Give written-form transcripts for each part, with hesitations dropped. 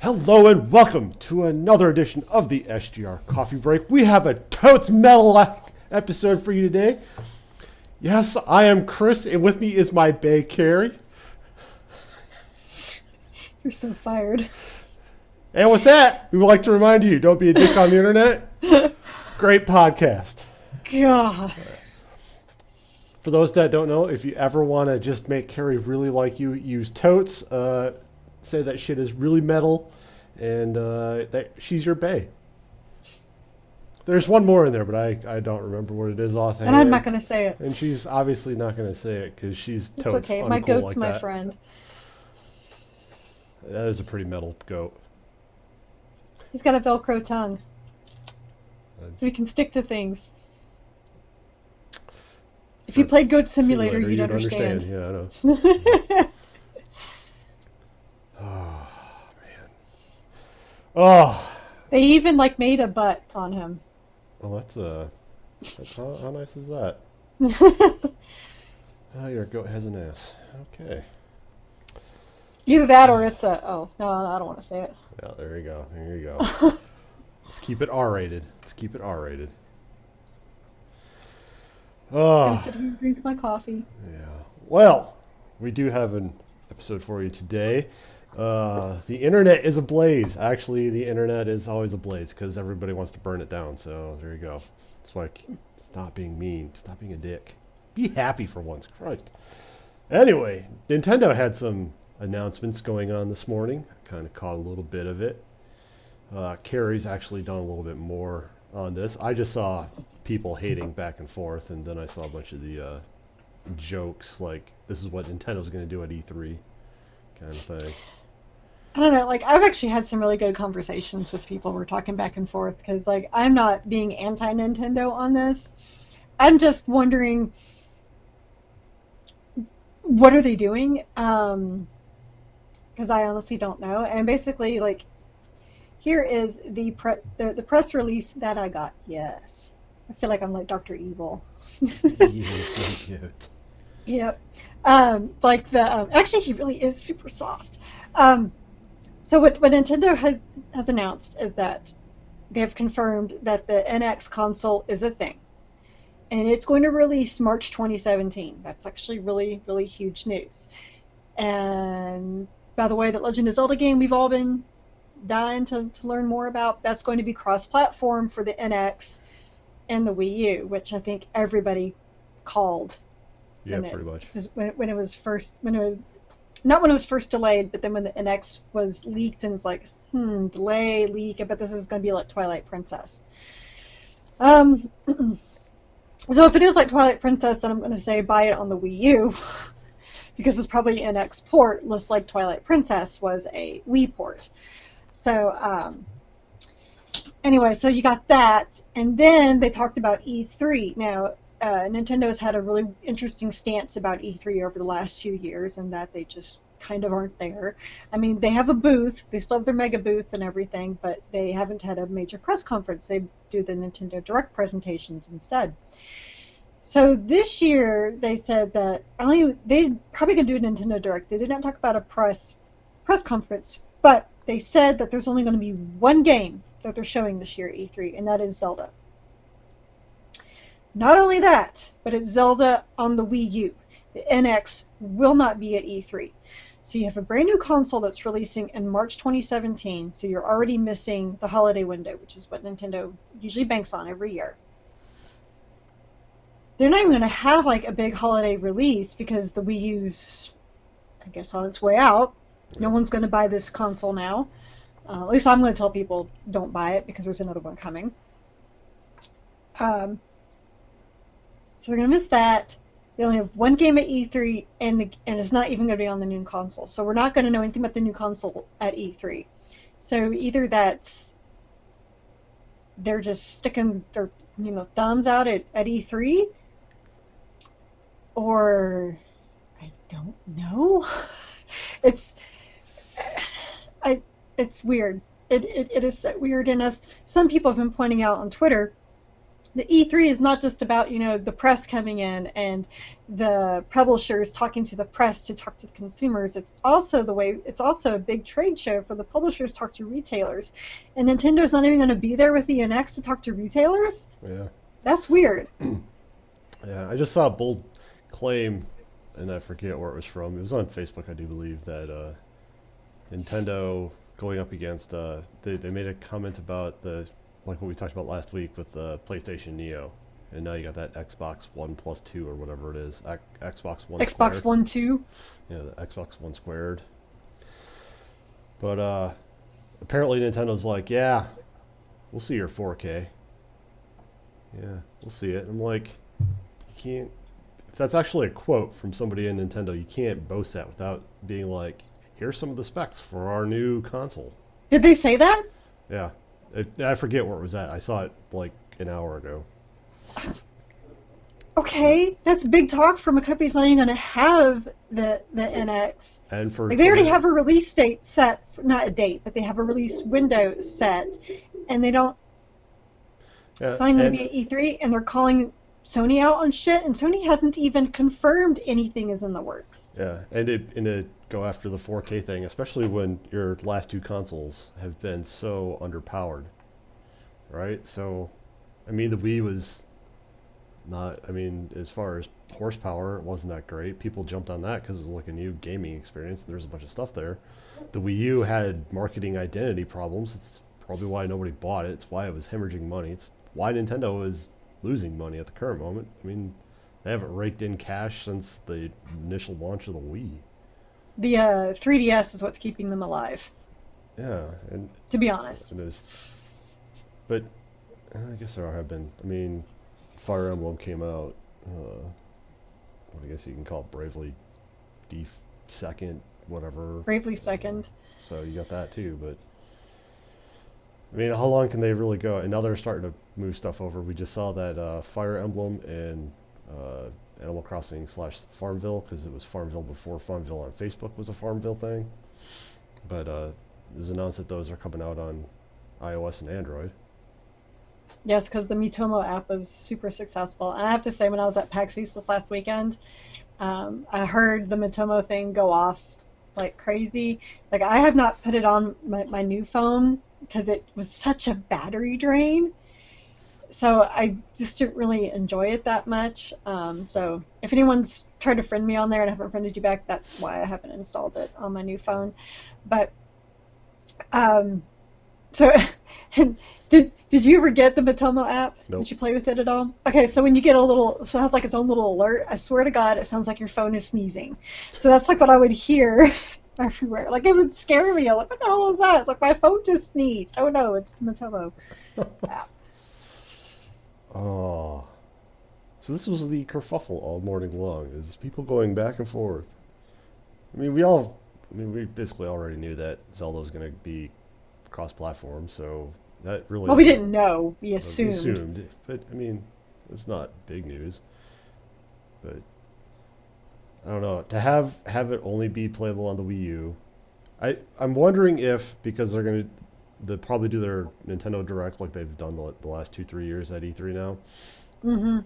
Hello and welcome to another edition of the SGR Coffee Break. We have a totes metal episode for you today. Yes, I am Chris, and with me is my bae, Carrie. You're so fired. And with that, we would like to remind you, don't be a dick on the internet. Great podcast. God. For those that don't know, if you ever want to just make Carrie really like you, use totes. Say that shit is really metal, and that she's your bae. There's one more in there, but I don't remember what it is offhand. And I'm not going to say it. And she's obviously not going to say it because she's totes. It's okay. Uncool My goat's like my that. friend. That is a pretty metal goat. He's got a Velcro tongue, so he can stick to things. If you played Goat Simulator, you'd understand. Yeah, I know. Oh, man. Oh. They even made a butt on him. Well, that's how nice is that? Oh, your goat has an ass. Okay. Either that or it's a... Oh, no, I don't want to say it. Yeah, there you go. There you go. Let's keep it R-rated. Just gonna sit here and drink my coffee. Yeah. Well, we do have an episode for you today. The internet is ablaze. Actually, the internet is always ablaze because everybody wants to burn it down. So there you go. That's why stop being mean. Stop being a dick. Be happy for once. Christ. Anyway, Nintendo had some announcements going on this morning. Kind of caught a little bit of it. Carrie's actually done a little bit more on this. I just saw people hating back and forth, and then I saw a bunch of the jokes like, this is what Nintendo's going to do at E3 kind of thing. I don't know, I've actually had some really good conversations with people. We're talking back and forth because, I'm not being anti-Nintendo on this. I'm just wondering, what are they doing? Because I honestly don't know. And basically, here is the press release that I got. Yes. I feel like I'm like Dr. Evil. Yes, cute. Yep. Actually, he really is super soft. So what Nintendo has announced is that they have confirmed that the NX console is a thing. And it's going to release March 2017. That's actually really, really huge news. And by the way, that Legend of Zelda game we've all been dying to learn more about, that's going to be cross-platform for the NX and the Wii U, which I think everybody called. Yeah, pretty much. When it was first, not when it was first delayed, but then when the NX was leaked and was delay, leak, I bet this is going to be like Twilight Princess. So if it is like Twilight Princess, then I'm going to say buy it on the Wii U, because it's probably an NX port, just like Twilight Princess was a Wii port. So, anyway, so you got that, and then they talked about E3. Now, Nintendo's had a really interesting stance about E3 over the last few years, and that they just kind of aren't there. I mean, they have a booth, they still have their mega booth and everything, but they haven't had a major press conference. They do the Nintendo Direct presentations instead. So this year, they said that they probably going to do a Nintendo Direct. They did not talk about a press conference, but they said that there's only going to be one game that they're showing this year at E3, and that is Zelda. Not only that, but it's Zelda on the Wii U. The NX will not be at E3. So you have a brand new console that's releasing in March 2017, so you're already missing the holiday window, which is what Nintendo usually banks on every year. They're not even going to have a big holiday release because the Wii U's, I guess, on its way out. No one's going to buy this console now. At least I'm going to tell people don't buy it because there's another one coming. So they're going to miss that. They only have one game at E3, and it's not even going to be on the new console. So we're not going to know anything about the new console at E3. So either they're just sticking their thumbs out at E3, or I don't know. It's weird. It is so weird. And as some people have been pointing out on Twitter, the E3 is not just about, the press coming in and the publishers talking to the press to talk to the consumers. It's also a big trade show for the publishers to talk to retailers. And Nintendo's not even going to be there with the NX to talk to retailers? Yeah. That's weird. Yeah, I just saw a bold claim, and I forget where it was from. It was on Facebook, I do believe, that Nintendo going up against, they made a comment about like what we talked about last week with the PlayStation Neo. And now you got that Xbox One plus 2 or whatever it is. Xbox One Xbox squared. One 2. Yeah, the Xbox One squared. But apparently Nintendo's like, yeah, we'll see your 4K. Yeah, we'll see it. I'm like, you can't. If that's actually a quote from somebody in Nintendo, you can't boast that without being like, here's some of the specs for our new console. Did they say that? Yeah. I forget where it was at. I saw it like an hour ago. Okay, that's big talk from a company that's not even going to have the NX. And for like they already have a release date set, not a date, but they have a release window set, and they don't. Yeah, it's not even going to be at E3, and they're calling Sony out on shit, and Sony hasn't even confirmed anything is in the works. Yeah, and it go after the 4K thing, especially when your last two consoles have been so underpowered, right? So, I mean, the Wii was not. I mean, as far as horsepower, it wasn't that great. People jumped on that because it was like a new gaming experience. And there's a bunch of stuff there. The Wii U had marketing identity problems. It's probably why nobody bought it. It's why it was hemorrhaging money. It's why Nintendo is losing money at the current moment. I mean, they haven't raked in cash since the initial launch of the Wii. The 3DS is what's keeping them alive. Yeah, and to be honest, it is. But I guess there have been. I mean, Fire Emblem came out. I guess you can call it Bravely second, whatever. Bravely Second. So you got that too, but I mean, how long can they really go? And now they're starting to move stuff over. We just saw that Fire Emblem and Animal Crossing / Farmville, because it was Farmville before Farmville on Facebook was a Farmville thing. But it was announced that those are coming out on iOS and Android. Yes, because the Mitomo app was super successful. And I have to say, when I was at PAX East this last weekend, I heard the Mitomo thing go off like crazy. Like, I have not put it on my new phone because it was such a battery drain. So I just didn't really enjoy it that much. So if anyone's tried to friend me on there and I haven't friended you back, that's why I haven't installed it on my new phone. But so did you ever get the Matomo app? Nope. Did you play with it at all? Okay, so when you get so it has like its own little alert. I swear to God, it sounds like your phone is sneezing. So that's like what I would hear everywhere. Like, it would scare me. I'm like, what the hell is that? It's like my phone just sneezed. Oh no, it's the Matomo app. Oh. So this was the kerfuffle all morning long, is people going back and forth. I mean, we basically already knew that Zelda was going to be cross-platform, so that really... Well, we didn't know. We We assumed. assumed. But, I mean, it's not big news. But, I don't know. To have it only be playable on the Wii U, I'm wondering if, because they'll probably do their Nintendo Direct like they've done the last 2-3 years at E3 now. Mm-hmm.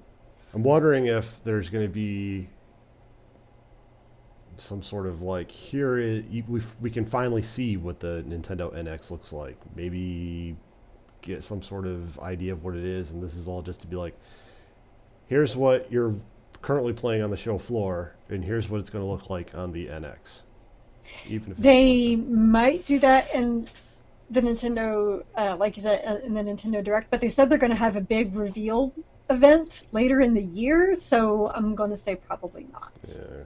I'm wondering if there's going to be some sort of like, we can finally see what the Nintendo NX looks like. Maybe get some sort of idea of what it is, and this is all just to be like, here's what you're currently playing on the show floor, and here's what it's going to look like on the NX. Even if They might do that in the Nintendo, like you said, in the Nintendo Direct, but they said they're going to have a big reveal event later in the year, so I'm going to say probably not. Yeah.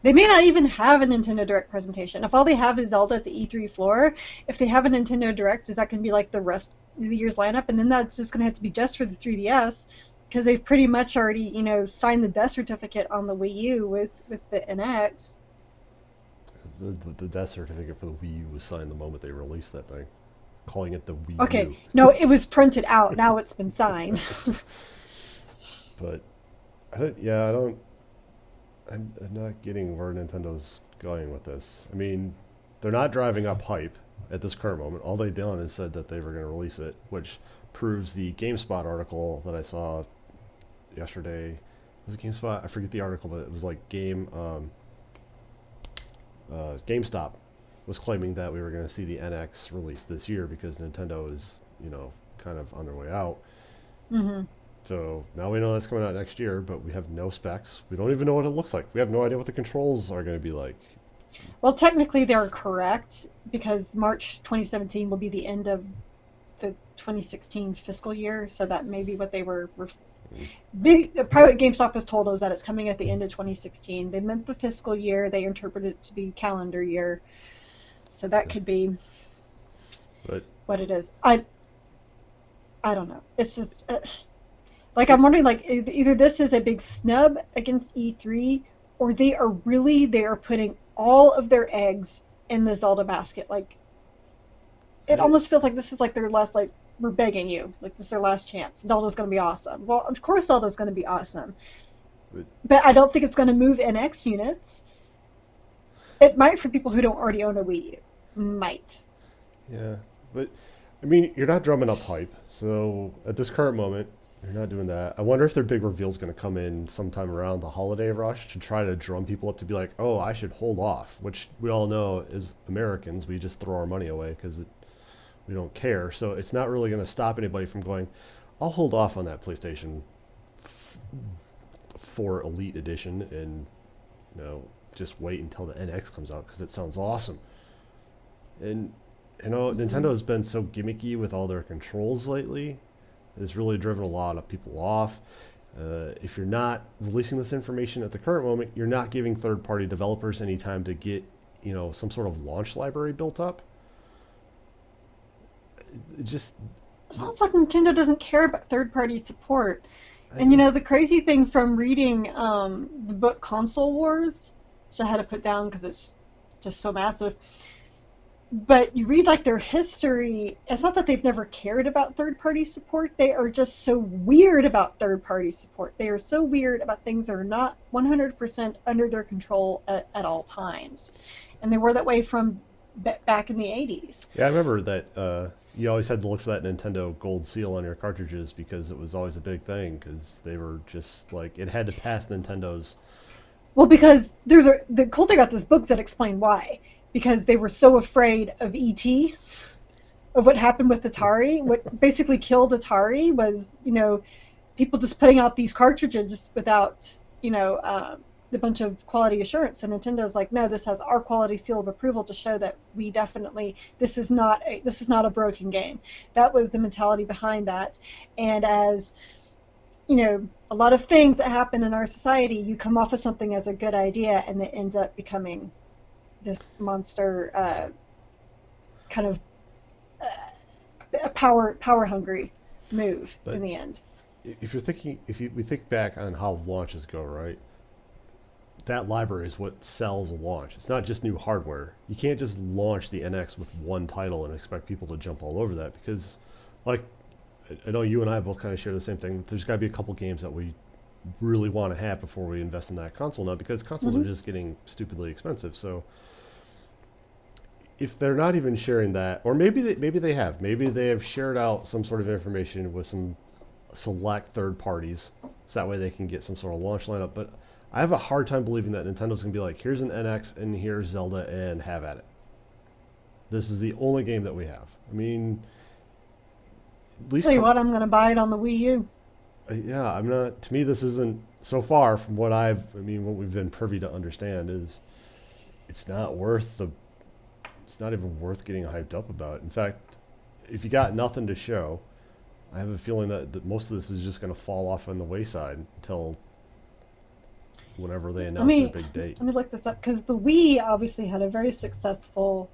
They may not even have a Nintendo Direct presentation. If all they have is Zelda at the E3 floor, if they have a Nintendo Direct, is that going to be like the rest of the year's lineup? And then that's just going to have to be just for the 3DS, because they've pretty much already, signed the death certificate on the Wii U with the NX. The death certificate for the Wii U was signed the moment they released that thing, calling it the Wii Okay, U. no, it was printed out. Now it's been signed. But I'm not getting where Nintendo's going with this. I mean, they're not driving up hype at this current moment. All they've done is said that they were going to release it, which, proves the GameSpot article that I saw yesterday. Was it GameSpot? I forget the article, but it was like GameStop was claiming that we were going to see the NX release this year because Nintendo is, kind of on their way out. Mm-hmm. So now we know that's coming out next year, but we have no specs. We don't even know what it looks like. We have no idea what the controls are going to be like. Well, technically they're correct because March 2017 will be the end of the 2016 fiscal year, so that may be what they were. The private GameStop has told us that it's coming at the end of 2016. They meant the fiscal year. They interpreted it to be calendar year, so that could be what it is. I don't know. It's just like I'm wondering, like either this is a big snub against E3, or they are putting all of their eggs in the Zelda basket. Like it almost feels like this is like their last, like, we're begging you, like this is their last chance. Zelda's going to be awesome. Well, of course Zelda's going to be awesome, but I don't think it's going to move NX units. It might for people who don't already own a Wii U. Might. Yeah, but I mean, you're not drumming up hype, so at this current moment, you're not doing that. I wonder if their big reveal is going to come in sometime around the holiday rush to try to drum people up to be like, oh, I should hold off, which we all know as Americans, we just throw our money away because we don't care. So it's not really going to stop anybody from going, I'll hold off on that PlayStation 4 Elite Edition and, just wait until the NX comes out because it sounds awesome. And, Nintendo has been so gimmicky with all their controls lately. It's really driven a lot of people off. If you're not releasing this information at the current moment, you're not giving third-party developers any time to get, some sort of launch library built up. It just sounds like Nintendo doesn't care about third-party support. And the crazy thing from reading the book Console Wars, which I had to put down because it's just so massive. But you read like their history, it's not that they've never cared about third-party support. They are just so weird about third-party support. They are so weird about things that are not 100% under their control at all times. And they were that way from back in the 80s. Yeah, I remember that you always had to look for that Nintendo gold seal on your cartridges because it was always a big thing because they were just like, it had to pass Nintendo's. Well, because the cool thing about this book is that explain why. Because they were so afraid of E.T., of what happened with Atari. What basically killed Atari was, people just putting out these cartridges without, the bunch of quality assurance. And Nintendo's like, no, this has our quality seal of approval to show that we definitely, this is not a broken game. That was the mentality behind that. And as, a lot of things that happen in our society, you come off of something as a good idea, and it ends up becoming this monster kind of power hungry move in the end. If we think back on how launches go, right? That library is what sells a launch. It's not just new hardware. You can't just launch the NX with one title and expect people to jump all over that because, like, I know you and I both kind of share the same thing. There's got to be a couple games that we really want to have before we invest in that console now because consoles are just getting stupidly expensive. So if they're not even sharing that, or maybe they have shared out some sort of information with some select third parties, so that way they can get some sort of launch lineup. But I have a hard time believing that Nintendo's gonna be like, here's an NX and here's Zelda and have at it. This is the only game that we have. I mean, at least tell you what, I'm gonna buy it on the Wii U. Yeah, I'm not. To me, this isn't so far from what what we've been privy to understand is, it's not even worth getting hyped up about. In fact, if you got nothing to show, I have a feeling that most of this is just going to fall off on the wayside until whenever they announce their big date. Let me look this up because the Wii obviously had a very successful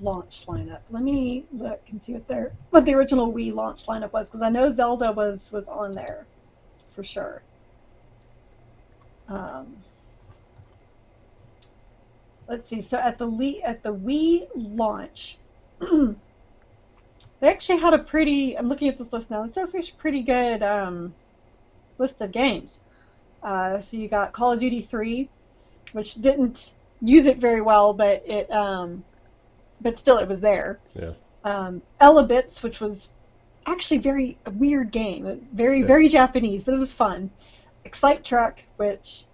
launch lineup. Let me look and see what the original Wii launch lineup was because I know Zelda was on there for sure. Let's see. So at the Wii launch, they actually had a pretty. I'm looking at this list now. It's actually a pretty good list of games. So you got Call of Duty 3, which didn't use it very well, but still it was there. Yeah. Elebits, which was actually very a weird game, very Yeah. very Japanese, but it was fun. Excite Truck, which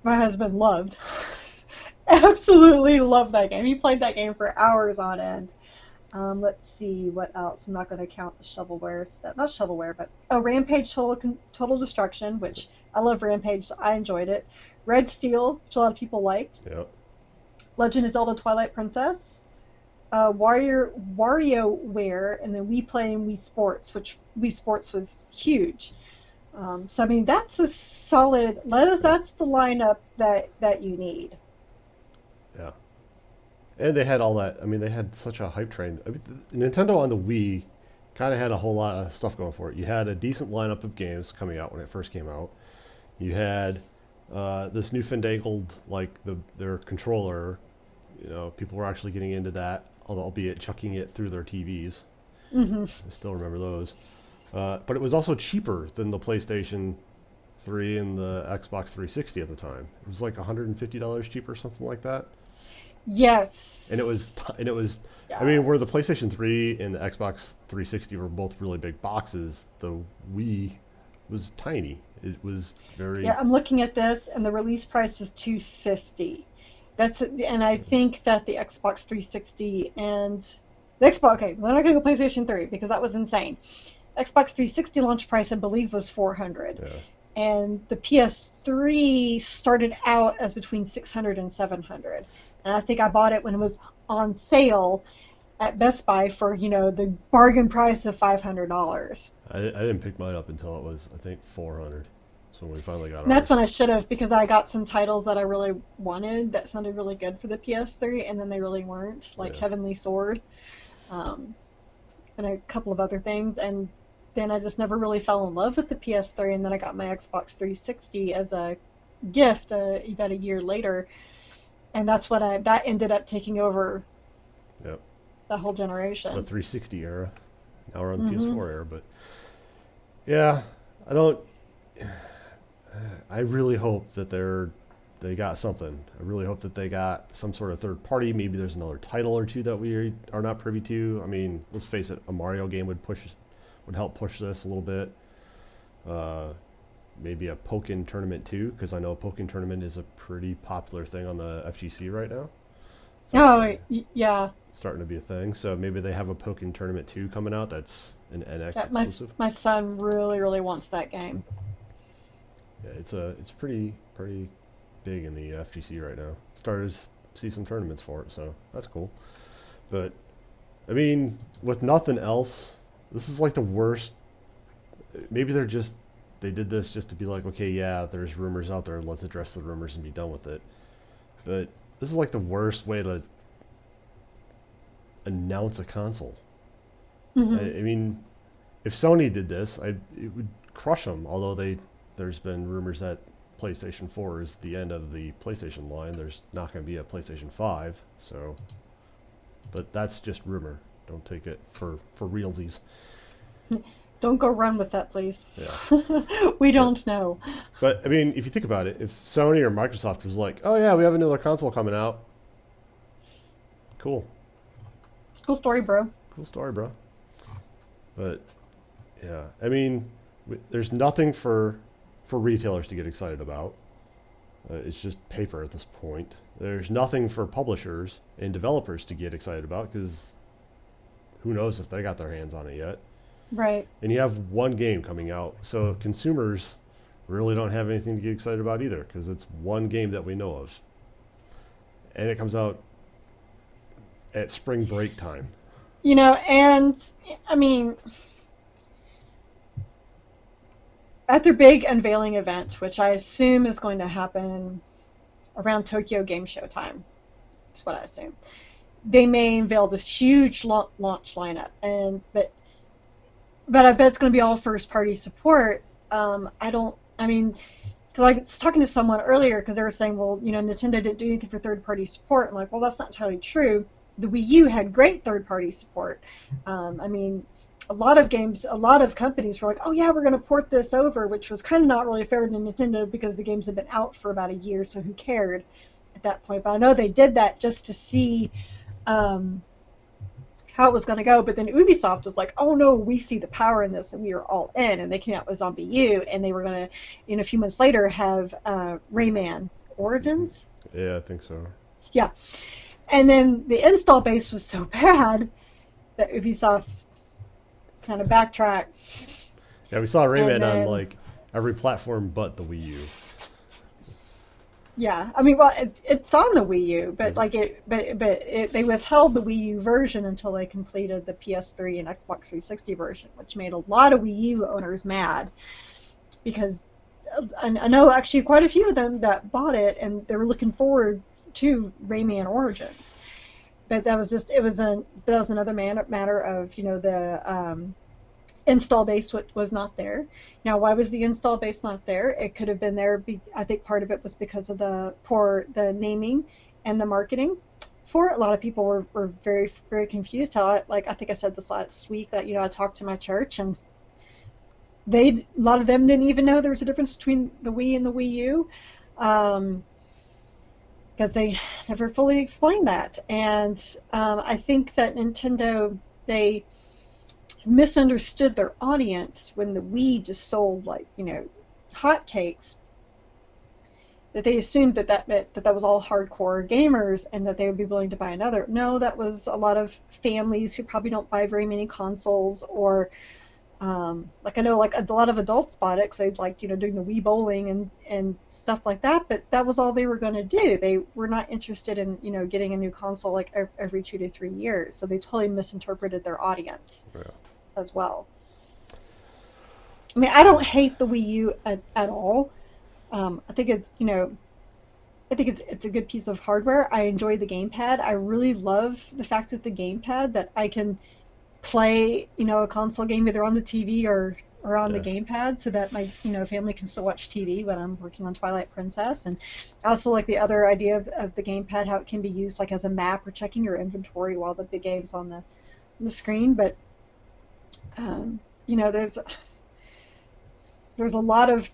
my husband loved, absolutely loved that game. He played that game for hours on end. Let's see what else. I'm not going to count the shovelware stuff. Not shovelware, but oh, Rampage Total Destruction, which I love Rampage, so I enjoyed it. Red Steel, which a lot of people liked. Yeah. Legend of Zelda Twilight Princess. WarioWare, and then We Play and Wii Sports, which Wii Sports was huge. So I mean, that's a solid. Yeah. That's the lineup that you need. Yeah. And they had all that. I mean, they had such a hype train. I mean, Nintendo on the Wii kind of had a whole lot of stuff going for it. You had a decent lineup of games coming out when it first came out. You had this newfangled, like their controller. You know, people were actually getting into that, although albeit chucking it through their TVs. Hmm. I still remember those. But it was also cheaper than the PlayStation 3 and the Xbox 360 at the time. It was like $150 cheaper, something like that. And it was, Yes. I mean, where Yes. the PlayStation 3 and the Xbox 360 were both really big boxes, the Wii was tiny. It was very, Yeah, I'm looking at this, and the release price was 250. And I think that the Xbox 360 and the Xbox. Okay, we're not gonna go PlayStation 3 because that was insane. Xbox 360 launch price, I believe, was 400, yeah, and the PS3 started out as between 600 and 700. And I think I bought it when it was on sale at Best Buy for the bargain price of $500. I didn't pick mine up until it was, I think, 400. So when we finally got And that's ours. when I should have, because I got some titles that I really wanted that sounded really good for the PS3, and then they really weren't, like Yeah. Heavenly Sword, um, and a couple of other things. And then I just never really fell in love with the PS3, and then I got my Xbox 360 as a gift about a year later, and that ended up taking over Yep. the whole The generation. 360 era. Now we're on the Hmm. PS4 era, but yeah, I don't. I really hope that they got something. I really hope that they got some sort of third party. Maybe there's another title or two that we are not privy to. I mean, let's face it, a Mario game would help push this a little bit. Uh, Maybe a Pokken tournament too, because I know a Pokken tournament is a pretty popular thing on the FGC right now. It's Oh, actually yeah. starting to be a thing. So maybe they have a Pokken tournament 2 coming out that's an NX Yeah, my exclusive. my son really really wants that game. Yeah, it's pretty big in the FGC right now. Started to see some tournaments for it, so that's cool. But I mean, with nothing else, this is like the worst. Maybe they did this just to be like, okay, yeah, there's rumors out there. Let's address the rumors and be done with it. But this is like the worst way to announce a console. Hmm. I mean, if Sony did this, it would crush them. Although there's been rumors that PlayStation 4 is the end of the PlayStation line. There's not going to be a PlayStation 5, so. But that's just rumor. Don't take it for realsies. Don't go run with that, please. Yeah. We But don't know. but I mean, if you think about it, if Sony or Microsoft was like, "Oh yeah, we have another console coming out," cool, Cool story, bro. cool story, bro. But yeah, I mean, there's nothing for retailers to get excited about. It's just paper at this point. There's nothing for publishers and developers to get excited about because who knows if they got their hands on it yet. Right. And you have one game coming out, so consumers really don't have anything to get excited about either because it's one game that we know of, and it comes out at spring break time. And I mean, at their big unveiling event, which I assume is going to happen around Tokyo Game Show time, that's what I assume. They may unveil this huge launch lineup, and but I bet it's going to be all first party support. I don't. I mean, because I was talking to someone earlier because they were saying, well, Nintendo didn't do anything for third party support. I'm like, well, that's not entirely true. The Wii U had great third party support. I mean, a lot of games, a lot of companies were like, oh yeah, we're going to port this over, which was kind of not really fair to Nintendo because the games had been out for about a year, so who cared at that point? But I know they did that just to see. Um, how it was going to go. But then Ubisoft was like, oh no, we see the power in this and we are all in. And they came out with Zombie U, and they were going to, a few months later, have Rayman Origins. Yeah, I think so. Yeah. And then the install base was so bad that Ubisoft kind of backtracked. Yeah, we saw Rayman then, on like every platform but the Wii U. Yeah, I mean, well, it's on the Wii U, but they withheld the Wii U version until they completed the PS3 and Xbox 360 version, which made a lot of Wii U owners mad, because I know actually quite a few of them that bought it and they were looking forward to Rayman Origins, but that was another matter of the install base was not there. Now, why was the install base not there? It could have been there. I think part of it was because of the naming and the marketing for it. A lot of people were very, very confused. I think I said this last week that I talked to my church, and a lot of them didn't even know there was a difference between the Wii and the Wii U, because they never fully explained that. And I think that Nintendo, they misunderstood their audience when the Wii just sold hotcakes, that they assumed that meant that was all hardcore gamers and that they would be willing to buy another. No, that was a lot of families who probably don't buy very many consoles, or I know a lot of adults bought it because they like doing the Wii bowling and stuff like that, but that was all they were going to do. They were not interested in getting a new console like every 2 to 3 years, so they totally misinterpreted their audience. Yeah. As well. I mean, I don't hate the Wii U at all. I think it's it's a good piece of hardware. I enjoy the gamepad. I really love the fact that the gamepad, that I can play a console game either on the TV or on the gamepad, so that my family can still watch TV when I'm working on Twilight Princess. And I also like the other idea of the gamepad, how it can be used like as a map or checking your inventory while the big game's on the screen. But there's a lot of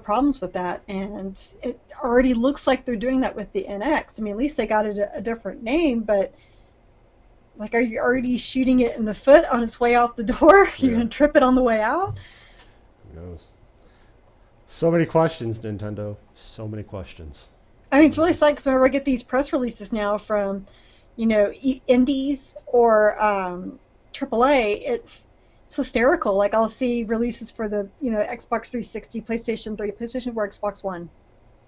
problems with that, and it already looks like they're doing that with the NX. I mean, at least they got it a different name, but are you already shooting it in the foot on its way out the door? You're gonna trip it on the way out? Who knows? So many questions, Nintendo. So many questions. I mean, it's really sad because whenever I get these press releases now from, indies or AAA, it's hysterical. Like, I'll see releases for the Xbox 360, PlayStation 3, PlayStation 4, Xbox One,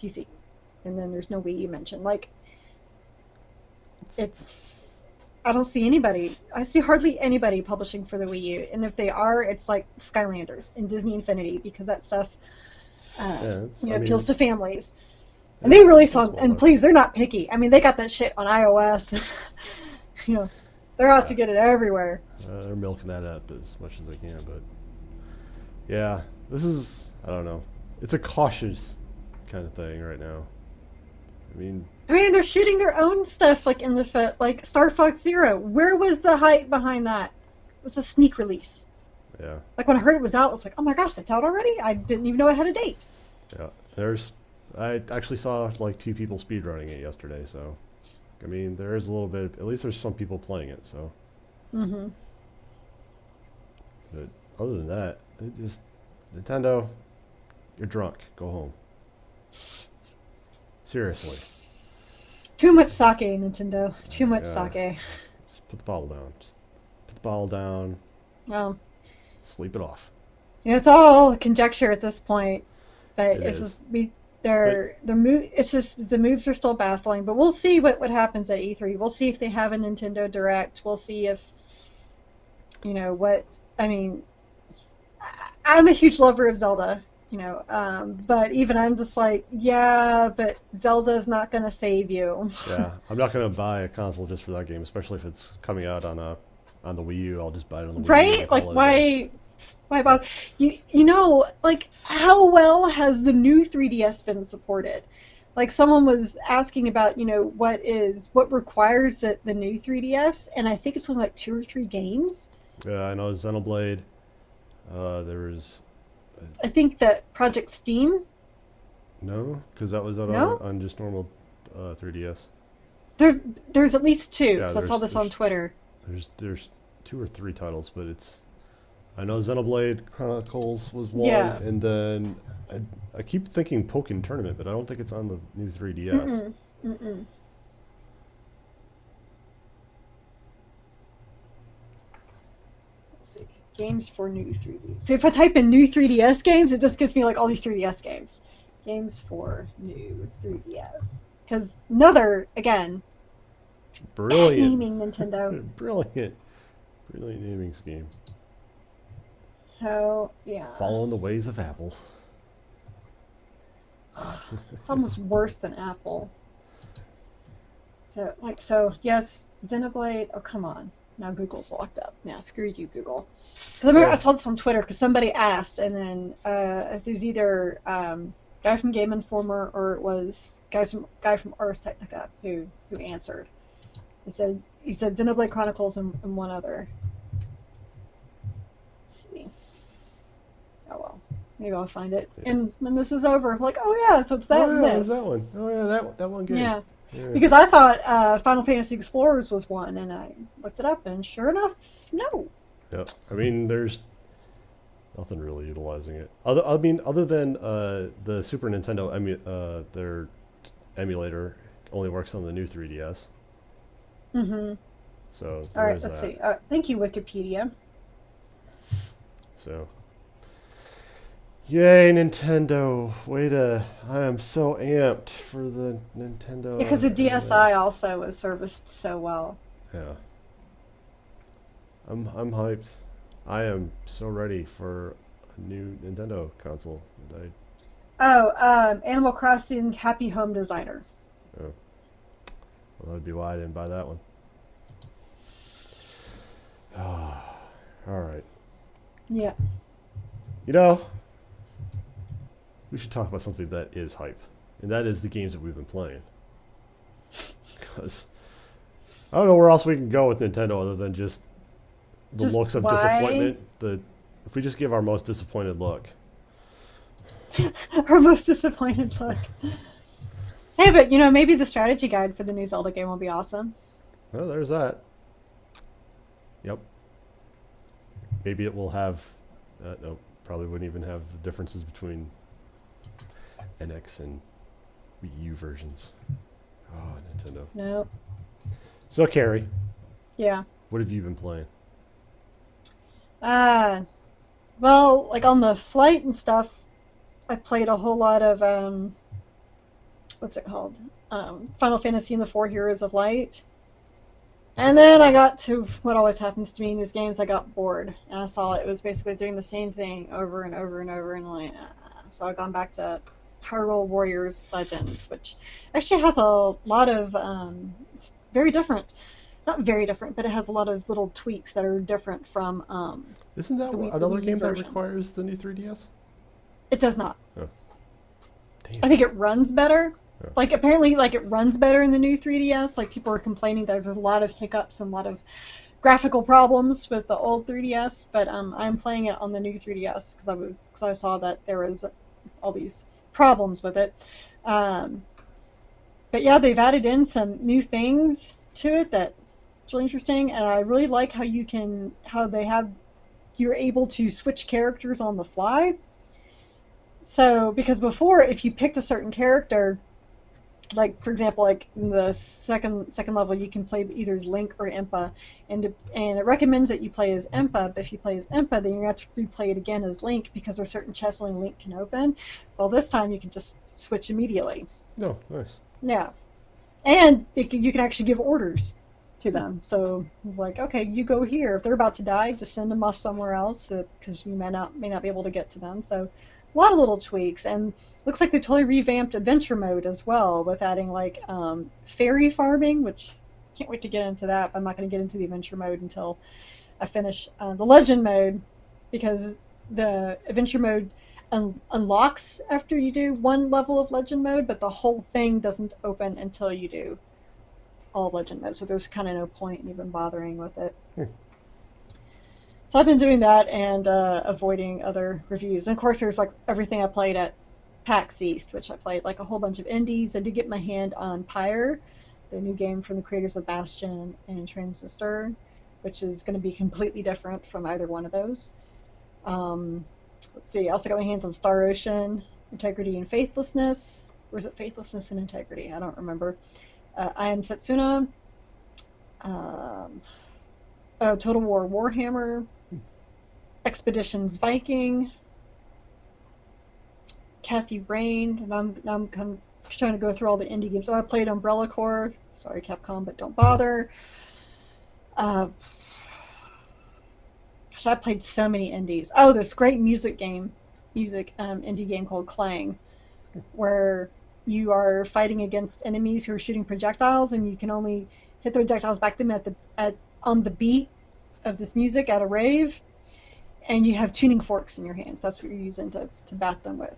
PC, and then there's no Wii U mentioned. Like, I don't see anybody. I see hardly anybody publishing for the Wii U, and if they are, it's like Skylanders and Disney Infinity, because that stuff appeals to families. And they really and please, they're not picky. I mean, they got that shit on iOS. They're out to get it everywhere. They're milking that up as much as they can, but yeah, this is, I don't know. It's a cautious kind of thing right now. I mean, they're shooting their own stuff like in the foot, like Star Fox Zero. Where was the hype behind that? It was a sneak release. Yeah. Like when I heard it was out, I was like, oh my gosh, that's out already? I didn't even know it had a date. Yeah. I actually saw like 2 people speedrunning it yesterday, so I mean, there is a little bit, at least there's some people playing it, so. Mm-hmm. But other than that, it just, Nintendo, you're drunk. Go home. Seriously. Too much sake, Nintendo. Too much sake. Just put the bottle down. Just put the bottle down. Well, sleep it off. It's all conjecture at this point, but it's just the moves are still baffling. But we'll see what happens at E3. We'll see if they have a Nintendo Direct. We'll see if what. I mean, I'm a huge lover of Zelda. But even I'm just like, but Zelda's not going to save you. Yeah, I'm not going to buy a console just for that game, especially if it's coming out on the Wii U. I'll just buy it on the Wii U. Right? Like, why bother? Like, how well has the new 3DS been supported? Like, someone was asking about, what requires the new 3DS, and I think it's only like 2 or 3 games. Yeah, I know Xenoblade. There was... I think that Project Steam. No, because that was on just normal 3DS. There's at least 2. Yeah, so I saw this on Twitter. There's two or three titles, but it's I know Xenoblade Chronicles was one, Yeah. and then I keep thinking Pokken Tournament, but I don't think it's on the new 3DS. Mm-mm. Mm-mm. Let's see. Games for new 3D. So if I type in new 3DS games, it just gives me like all these 3DS games. Games for new 3DS. Because another, again, bad Brilliant, naming Nintendo. brilliant, brilliant naming scheme. So, yeah. Following the ways of Apple. It's almost worse than Apple. So yes, Xenoblade. Oh, come on. Now Google's locked up. Now screw you, Google. Because I remember I Well, saw this on Twitter because somebody asked, and then there's either guy from Game Informer or it was guy from Ars Technica who answered. He said Xenoblade Chronicles and one other. Let's see. Oh well, maybe I'll find it. yeah. And when this is over, I'm like, oh yeah, so it's that Oh and yeah, there's that this. one. Oh yeah, that one game. Yeah. Yeah. Because I thought Final Fantasy Explorers was one, and I looked it up, and sure enough, no. Yep. I mean, there's nothing really utilizing it. Other than the Super Nintendo their emulator only works on the new 3DS. Mm-hmm. So All there right, is let's that. see. Thank you, Wikipedia. So yay, Nintendo! I am so amped for the Because Nintendo the DSi NX. also was serviced so well. Yeah, I'm hyped. I am so ready for a new Nintendo console. I, Oh, Animal Crossing Happy Home Designer. oh, well, that would be why I didn't buy that one. All right. Yeah. You know, we should talk about something that is hype, and that is the games that we've been playing. Because I don't know where else we can go with Nintendo other than just the Just looks of why? disappointment. If we just give our most disappointed look. Our most disappointed look. Hey, but maybe the strategy guide for the new Zelda game will be awesome. Oh, there's that. Yep. Maybe it will have. No, probably wouldn't even have the differences between NX and Wii U versions. Oh, Nintendo. Nope. So, Carrie, Yeah. what have you been playing? Uh, well, like on the flight and stuff, I played a whole lot of what's it called? Final Fantasy and the Four Heroes of Light. And then I got to what always happens to me in these games. I got bored, and I saw it was basically doing the same thing over and over and over, and like, so I've gone back to Hyrule Warriors Legends, which actually has a lot of it's very different. Not very different, but it has a lot of little tweaks that are different from Isn't that the another Wii U game that version. requires the new 3DS? It does not. Oh, I damn. think it runs better. Yeah. Like apparently, like it runs better in the new 3DS. Like people are complaining that there's a lot of hiccups and a lot of graphical problems with the old 3DS. But I'm playing it on the new 3DS because I saw that there was all these problems with it. Um, but yeah, they've added in some new things to it that it's really interesting, and I really like how you're able to switch characters on the fly. So because before, if you picked a certain character, like for example, like in the second level, you can play either as Link or Impa, and it recommends that you play as Impa. But if you play as Impa, then you have to replay it again as Link because there's certain chests only Link can open. Well, this time you can just switch immediately. No, nice. Yeah, and you can actually give orders to them. So it's like, okay, you go here. If they're about to die, just send them off somewhere else because you may not be able to get to them. So a lot of little tweaks, and looks like they totally revamped adventure mode as well with adding like fairy farming, which I can't wait to get into that. But I'm not going to get into the adventure mode until I finish the legend mode because the adventure mode unlocks after you do one level of legend mode, but the whole thing doesn't open until you do all legend mode. So there's kind of no point in even bothering with it. Hmm. So I've been doing that and avoiding other reviews. And of course, there's like everything I played at PAX East, which I played like a whole bunch of indies. I did get my hand on Pyre, the new game from the creators of Bastion and Transistor. which is going to be completely different from either one of those. Um, let's see. I also got my hands on Star Ocean, Integrity and Faithlessness. Or is it Faithlessness and Integrity? I don't remember. I Am Setsuna. Um, Total War Warhammer. Expeditions Viking. Kathy Rain. And I'm kind of trying to go through all the indie games. Oh, I played Umbrella Corps. Sorry, Capcom, but don't bother. Uh, Gosh, I played so many indies. Oh, this great indie game called Clang, where you are fighting against enemies who are shooting projectiles, and you can only hit the projectiles back them on the beat of this music at a rave, and you have tuning forks in your hands. That's what you're using to bat them with.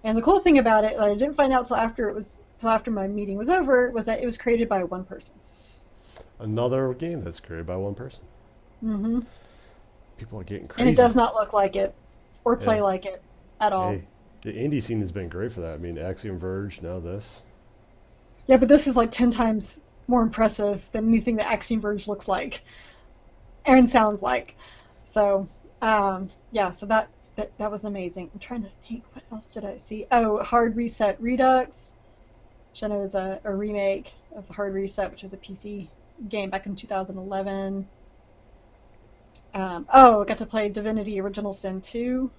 And the cool thing about it, that I didn't find out till after my meeting was over, was that it was created by one person. Another game that's created by one person. Mm-hmm. People are getting crazy. And it does not look like it or play Yeah. like it at all. Hey, the indie scene has been great for that. I mean, Axiom Verge, now this. Yeah, but this is like 10 times more impressive than anything that Axiom Verge looks like and sounds like. So, yeah, so that was amazing. I'm trying to think, what else did I see? Oh, Hard Reset Redux, which I know is a remake of Hard Reset, which was a PC game back in 2011. I got to play Divinity Original Sin 2.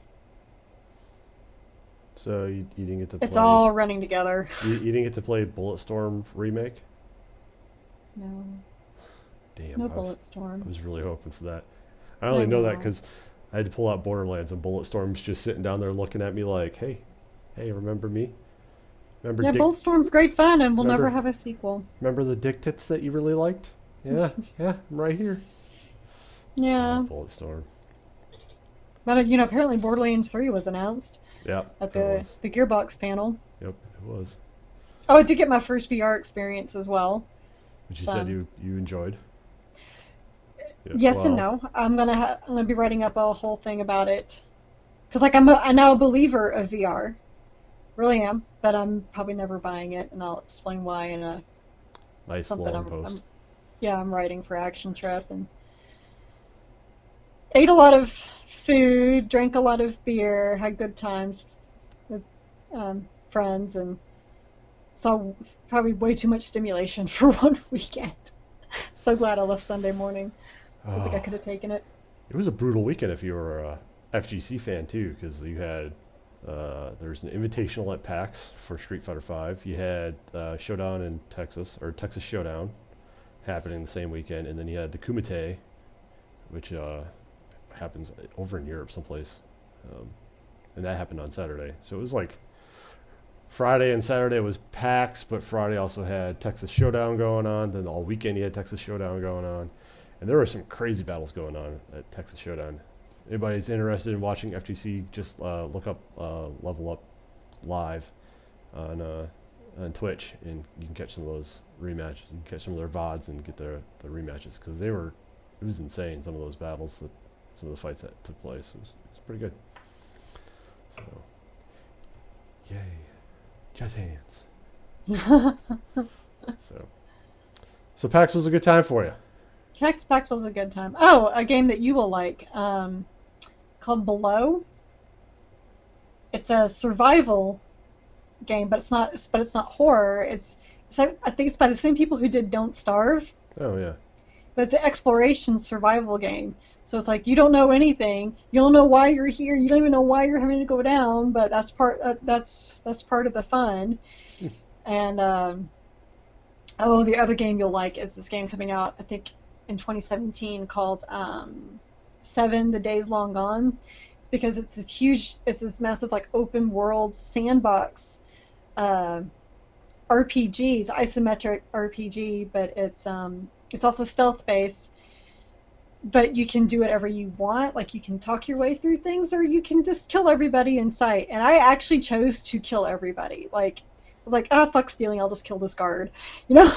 So you didn't get to It's play. all running together. You didn't get to play Bulletstorm remake. No, Damn, no I was Bulletstorm. really hoping for that. I only know that know. because I had to pull out Borderlands, and Bulletstorm's just sitting down there looking at me like, "Hey, remember me? Remember Yeah, Dick? Bulletstorm's great fun, and we'll Remember- never have a sequel. Remember the dick tits that you really liked? Yeah, I'm right here." Yeah, Bulletstorm. but apparently Borderlands 3 was announced Yeah, at it was. the Gearbox panel. Yep, it was. Oh, I did get my first VR experience as well. Which you So, said you enjoyed. Yeah, yes and well, no. I'm gonna be writing up a whole thing about it because I'm now a believer of VR, really am. But I'm probably never buying it, and I'll explain why in a nice something long post. I'm writing for Action Trip, and ate a lot of food, drank a lot of beer, had good times with friends, and saw probably way too much stimulation for one weekend. So glad I left Sunday morning. I think I Oh, could have taken it. it was a brutal weekend if you were a FGC fan too, because you had there's an invitational at PAX for Street Fighter V. You had Showdown in Texas, or Texas Showdown, happening the same weekend, and then you had the Kumite, which happens over in Europe someplace, and that happened on Saturday. So it was like Friday and Saturday was PAX, but Friday also had Texas Showdown going on. Then all weekend you had Texas Showdown going on, and there were some crazy battles going on at Texas Showdown. Anybody's interested in watching FGC, just look up Level Up Live on Twitch, and you can catch some of those rematches. You can catch some of their VODs and get the rematches, because it was insane, some of those battles, some of the fights that took place. It was pretty good. So, yay. Jazz hands. So PAX was a good time for you. Pax was a good time. Oh, a game that you will like, called Below. It's a survival game, but it's not horror. I think it's by the same people who did Don't Starve, Oh yeah. but it's an exploration survival game. So it's like you don't know anything. You don't know why you're here. You don't even know why you're having to go down. But that's part of the fun. And the other game you'll like is this game coming out, I think, in 2017 called Seven: The Days Long Gone. It's because it's this massive like open world sandbox RPG. It's isometric RPG, but it's also stealth based. But you can do whatever you want. Like you can talk your way through things, or you can just kill everybody in sight. And I actually chose to kill everybody. Like I was like, fuck stealing. I'll just kill this guard. You know.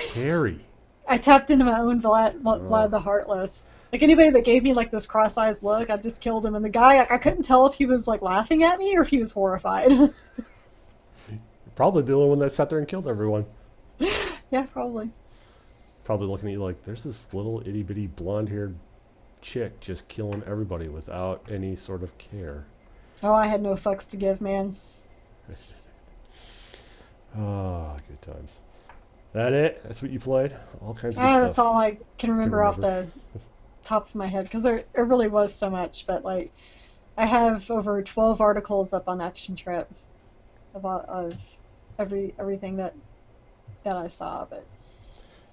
Carrie. I tapped into my own Vlad the Heartless. Like anybody that gave me like this cross-eyed look, I just killed him. And the guy, I couldn't tell if he was like laughing at me or if he was horrified. You're probably the only one that sat there and killed everyone. Yeah, probably. probably looking at you like, there's this little itty bitty blonde haired chick just killing everybody without any sort of care. Oh, I had no fucks to give, man. Ah, good times. That it? That's what you played? All kinds of good That's stuff. all I can Can remember off remember. the top of my head because there really was so much. But like, I have over 12 articles up on Action Trip of everything that I saw. But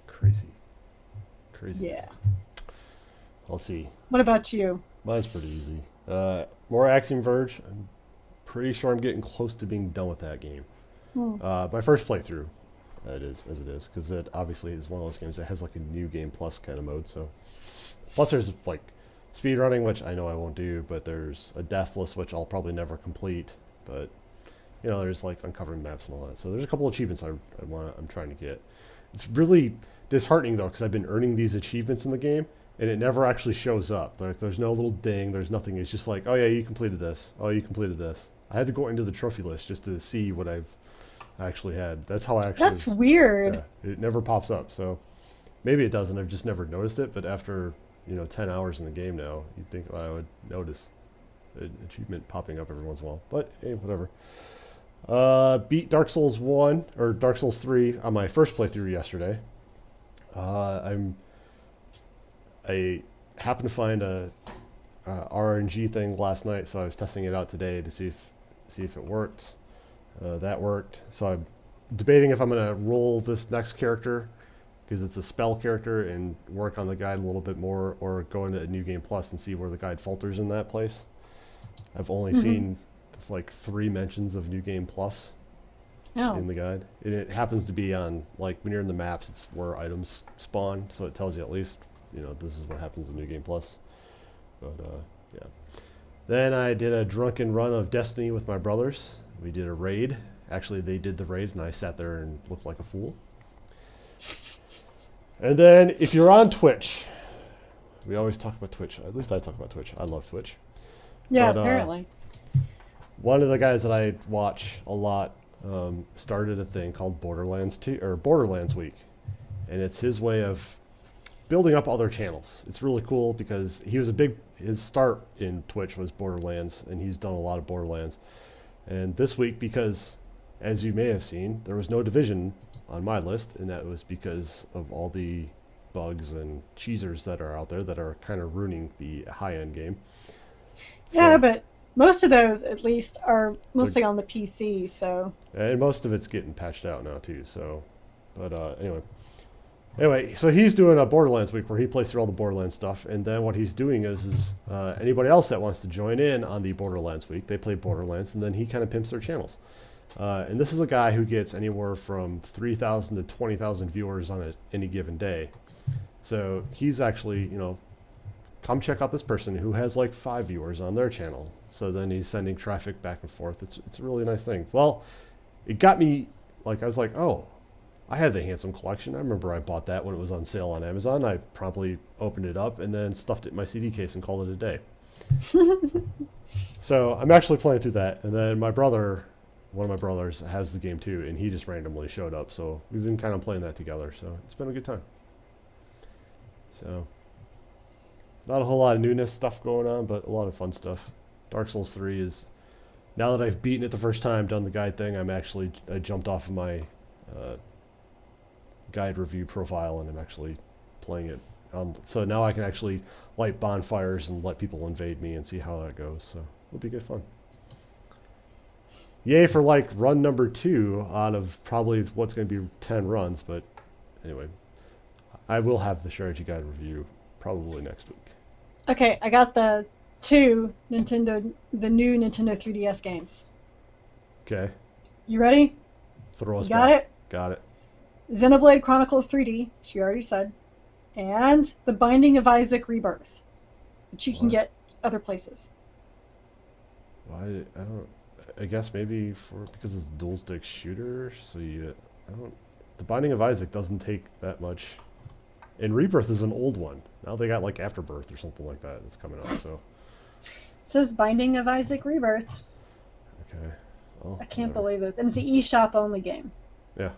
Crazy. Craziness. yeah, Let's see. what about you? Mine's pretty easy. More Axiom Verge. I'm pretty sure I'm getting close to being done with that game. Hmm. My first playthrough, it is as it is, because it obviously is one of those games that has like a new game plus kind of mode. So, plus there's like speed running, which I know I won't do, but there's a deathless, which I'll probably never complete. But you know, there's like uncovering maps and all that. So there's a couple achievements I'm trying to get. It's really disheartening though, because I've been earning these achievements in the game, and it never actually shows up. Like there's no little ding, there's nothing. It's just like, oh yeah, you completed this. Oh, you completed this. I had to go into the trophy list just to see what I've actually had. That's how I actually. That's weird. Yeah, it never pops up. So maybe it doesn't. I've just never noticed it. But after 10 hours in the game now, you'd think I would notice an achievement popping up every once in a while. But hey, whatever. Beat Dark Souls 1 or Dark Souls 3 on my first playthrough yesterday. I happened to find a RNG thing last night, so I was testing it out today to see if it worked. That worked. So I'm debating if I'm gonna roll this next character because it's a spell character and work on the guide a little bit more, or go into a New Game Plus and see where the guide falters in that place. I've only seen like 3 mentions of New Game Plus Oh, in the guide, and it happens to be on like when you're in the maps, it's where items spawn, so it tells you at least this is what happens in New Game Plus. But yeah. Then I did a drunken run of Destiny with my brothers. We did a raid. Actually, they did the raid, and I sat there and looked like a fool. And then, if you're on Twitch, we always talk about Twitch. At least I talk about Twitch. I love Twitch. yeah, But apparently. one of the guys that I watch a lot started a thing called Borderlands 2 or Borderlands Week, and it's his way of building up other channels. It's really cool because his start in Twitch was Borderlands, and he's done a lot of Borderlands. And this week, because as you may have seen, there was no Division on my list, and that was because of all the bugs and cheesers that are out there that are kind of ruining the high-end game. Yeah, So, but most of those, at least, are mostly on the PC. So and most of it's getting patched out now too. So, but anyway, so he's doing a Borderlands week where he plays through all the Borderlands stuff, and then what he's doing is anybody else that wants to join in on the Borderlands week, they play Borderlands, and then he kind of pimps their channels. And this is a guy who gets anywhere from 3,000 to 20,000 viewers on any given day. So he's actually, come check out this person who has like 5 viewers on their channel. So then he's sending traffic back and forth. It's a really nice thing. Well, it got me, like, I was like, oh, I had the Handsome Collection. I remember I bought that when it was on sale on Amazon. I promptly opened it up and then stuffed it in my CD case and called it a day. So I'm actually playing through that. And then one of my brothers has the game too, and he just randomly showed up. So we've been kind of playing that together. So it's been a good time. So not a whole lot of newness stuff going on, but a lot of fun stuff. Dark Souls 3 is, now that I've beaten it the first time, done the guide thing, I jumped off of my guide review profile, and I'm actually playing it. So now I can actually light bonfires and let people invade me and see how that goes. So it'll be good fun. Yay for like run number 2 out of probably what's going to be 10 runs. But anyway, I will have the strategy guide review probably next week. okay, I got the new Nintendo 3DS games. Okay. You ready? Throw us You got back. it? Got it. Xenoblade Chronicles 3D, she already said, and The Binding of Isaac Rebirth, which you can What? get other places. Why? I don't. I guess maybe because it's a dual stick shooter. So I don't. The Binding of Isaac doesn't take that much. And Rebirth is an old one. Now they got like Afterbirth or something like that that's coming out. So It says Binding of Isaac Rebirth. okay. Well, I can't whatever. believe this. And it's the eShop only game. Yeah.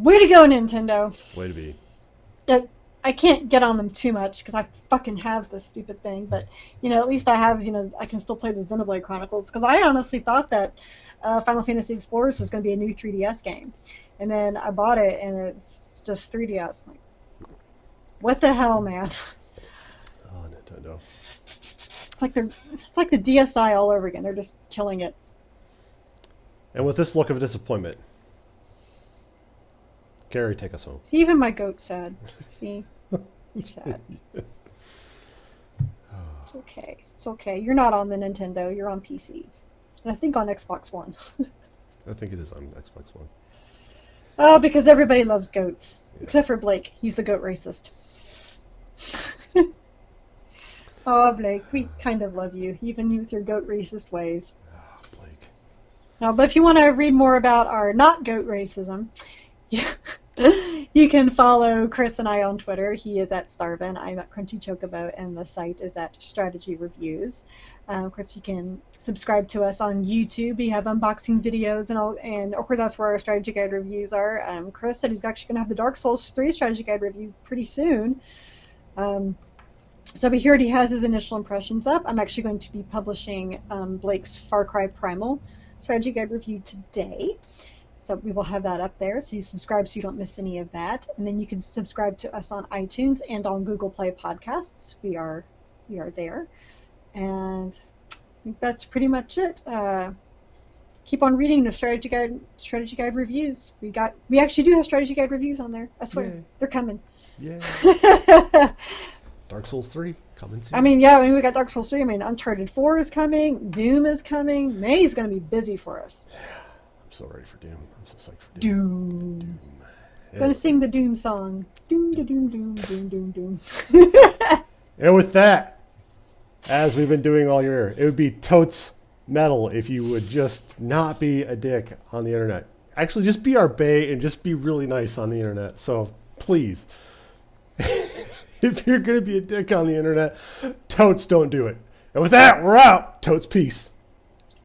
Way to go, Nintendo. Way to be. Uh, I can't get on them too much because I fucking have this stupid thing, but at least I have, I can still play the Xenoblade Chronicles because I honestly thought that Final Fantasy Explorers was going to be a new 3DS game, and then I bought it and it's just 3DS. Like, what the hell, man? Oh, Nintendo. It's like the DSi all over again. They're just killing it. And with this look of disappointment, Gary, take us home. See, even my goat's sad. See? He's sad. It's okay. It's okay. You're not on the Nintendo. You're on PC. And I think on Xbox One. I think it is on Xbox One. Oh, because everybody loves goats. Yeah. Except for Blake. He's the goat racist. Oh, Blake, we kind of love you, even with your goat racist ways. Oh, Blake. No, but if you want to read more about our not goat racism, you can follow Chris and I on Twitter. He is at Starvin. I'm at Crunchy Chocobo, and the site is at Strategy Reviews. Of course, you can subscribe to us on YouTube. We have unboxing videos, and of course, that's where our strategy guide reviews are. Chris said he's actually going to have the Dark Souls 3 strategy guide review pretty soon. So he already has his initial impressions up. I'm actually going to be publishing Blake's Far Cry Primal strategy guide review today. So we will have that up there. So you subscribe so you don't miss any of that. And then you can subscribe to us on iTunes and on Google Play Podcasts. We are there. And I think that's pretty much it. Keep on reading the strategy guide reviews. We actually do have strategy guide reviews on there. I swear. Yay. They're coming. Yeah. Dark Souls 3 coming soon. We got Dark Souls 3. Uncharted 4 is coming. Doom is coming. May's going to be busy for us. Yeah, I'm so ready for Doom. I'm so psyched for Doom. Doom. Going to sing the Doom song. Doom, da, doom, doom, doom, doom, doom. And with that, as we've been doing all year, it would be totes metal if you would just not be a dick on the internet. Actually, just be our bae and just be really nice on the internet. So, please. If you're going to be a dick on the internet, totes don't do it. And with that, we're out. Totes peace.